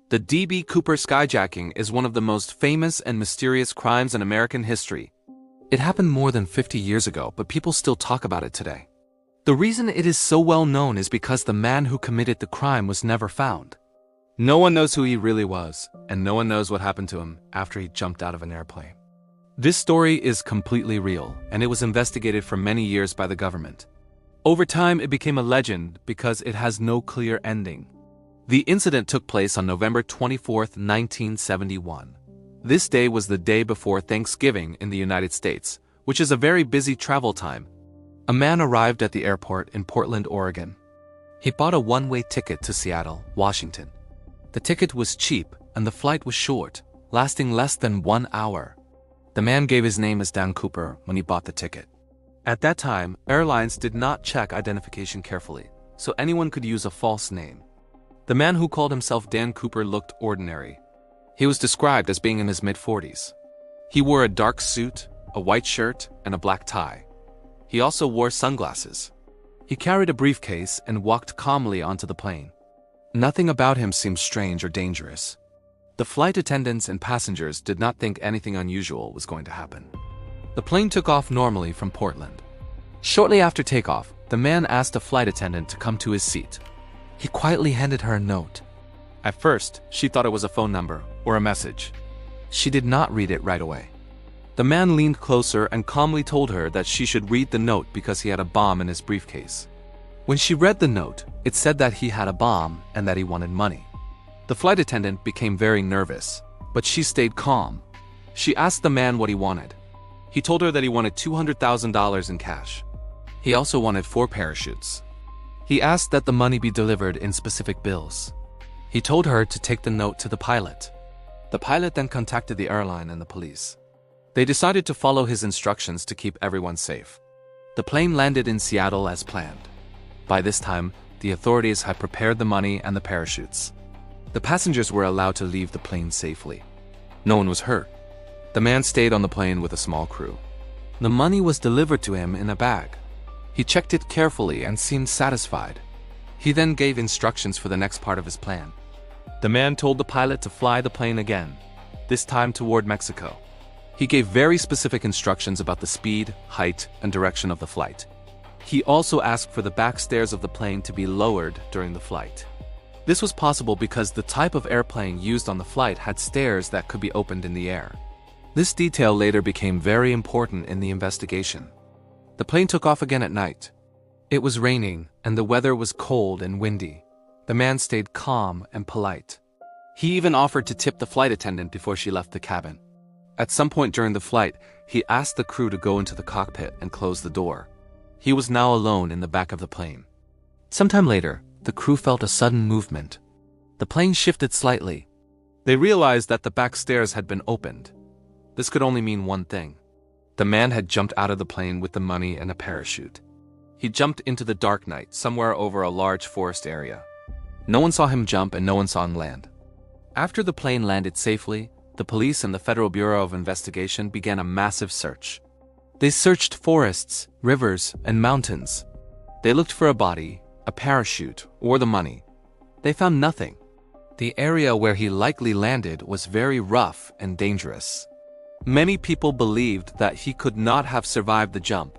The D.B. Cooper skyjacking is one of the most famous and mysterious crimes in American history. It happened more than 50 years ago, but people still talk about it today. The reason it is so well known is because the man who committed the crime was never found. No one knows who he really was, and no one knows what happened to him after he jumped out of an airplane. This story is completely real, and it was investigated for many years by the government. Over time, it became a legend because it has no clear ending. The incident took place on November 24, 1971. This day was the day before Thanksgiving in the United States, which is a very busy travel time. A man arrived at the airport in Portland, Oregon. He bought a one-way ticket to Seattle, Washington. The ticket was cheap and the flight was short, lasting less than 1 hour. The man gave his name as Dan Cooper when he bought the ticket. At that time, airlines did not check identification carefully, so anyone could use a false name. The man who called himself Dan Cooper looked ordinary. He was described as being in his mid-40s. He wore a dark suit, a white shirt, and a black tie. He also wore sunglasses. He carried a briefcase and walked calmly onto the plane. Nothing about him seemed strange or dangerous. The flight attendants and passengers did not think anything unusual was going to happen. The plane took off normally from Portland. Shortly after takeoff, the man asked a flight attendant to come to his seat. He quietly handed her a note. At first, she thought it was a phone number or a message. She did not read it right away. The man leaned closer and calmly told her that she should read the note because he had a bomb in his briefcase. When she read the note, it said that he had a bomb and that he wanted money. The flight attendant became very nervous, but she stayed calm. She asked the man what he wanted. He told her that he wanted $200,000 in cash. He also wanted 4 parachutes. He asked that the money be delivered in specific bills. He told her to take the note to the pilot. The pilot then contacted the airline and the police. They decided to follow his instructions to keep everyone safe. The plane landed in Seattle as planned. By this time, the authorities had prepared the money and the parachutes. The passengers were allowed to leave the plane safely. No one was hurt. The man stayed on the plane with a small crew. The money was delivered to him in a bag. He checked it carefully and seemed satisfied. He then gave instructions for the next part of his plan. The man told the pilot to fly the plane again, this time toward Mexico. He gave very specific instructions about the speed, height, and direction of the flight. He also asked for the back stairs of the plane to be lowered during the flight. This was possible because the type of airplane used on the flight had stairs that could be opened in the air. This detail later became very important in the investigation. The plane took off again at night. It was raining, and the weather was cold and windy. The man stayed calm and polite. He even offered to tip the flight attendant before she left the cabin. At some point during the flight, he asked the crew to go into the cockpit and close the door. He was now alone in the back of the plane. Sometime later, the crew felt a sudden movement. The plane shifted slightly. They realized that the back stairs had been opened. This could only mean one thing. The man had jumped out of the plane with the money and a parachute. He jumped into the dark night, somewhere over a large forest area. No one saw him jump and no one saw him land. After the plane landed safely, the police and the Federal Bureau of Investigation began a massive search. They searched forests, rivers, and mountains. They looked for a body, a parachute, or the money. They found nothing. The area where he likely landed was very rough and dangerous. Many people believed that he could not have survived the jump.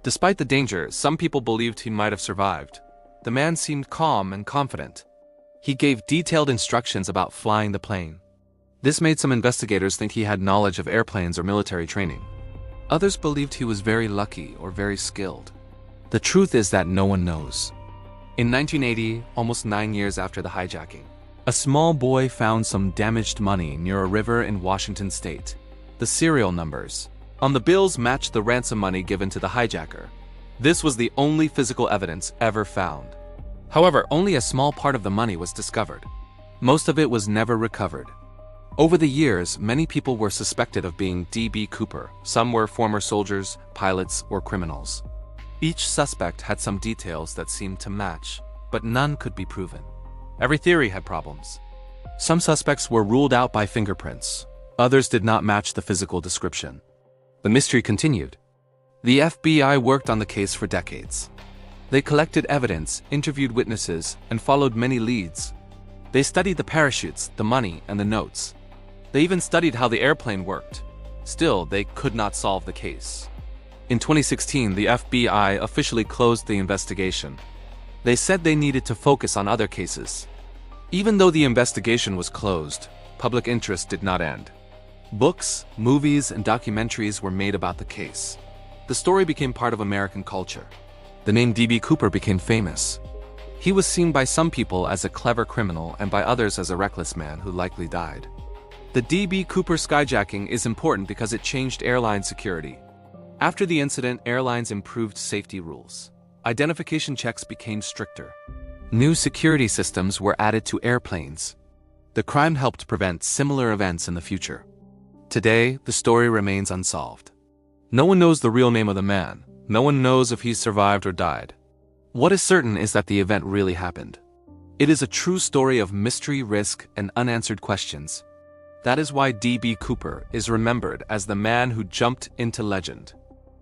Despite the danger, some people believed he might have survived. The man seemed calm and confident. He gave detailed instructions about flying the plane. This made some investigators think he had knowledge of airplanes or military training. Others believed he was very lucky or very skilled. The truth is that no one knows. In 1980, almost 9 years after the hijacking, a small boy found some damaged money near a river in Washington state. The serial numbers on the bills matched the ransom money given to the hijacker. This was the only physical evidence ever found. However, only a small part of the money was discovered. Most of it was never recovered. Over the years, many people were suspected of being D.B. Cooper. Some were former soldiers, pilots, or criminals. Each suspect had some details that seemed to match, but none could be proven. Every theory had problems. Some suspects were ruled out by fingerprints. Others did not match the physical description. The mystery continued. The FBI worked on the case for decades. They collected evidence, interviewed witnesses, and followed many leads. They studied the parachutes, the money, and the notes. They even studied how the airplane worked. Still, they could not solve the case. In 2016, the FBI officially closed the investigation. They said they needed to focus on other cases. Even though the investigation was closed, public interest did not end. Books, movies, and documentaries were made about the case. The story became part of American culture. The name D.B. Cooper became famous. He was seen by some people as a clever criminal and by others as a reckless man who likely died. The D.B. Cooper skyjacking is important because it changed airline security. After the incident, airlines improved safety rules. Identification checks became stricter. New security systems were added to airplanes. The crime helped prevent similar events in the future. Today, the story remains unsolved. No one knows the real name of the man. No one knows if he survived or died. What is certain is that the event really happened. It is a true story of mystery, risk, and unanswered questions. That is why D.B. Cooper is remembered as the man who jumped into legend.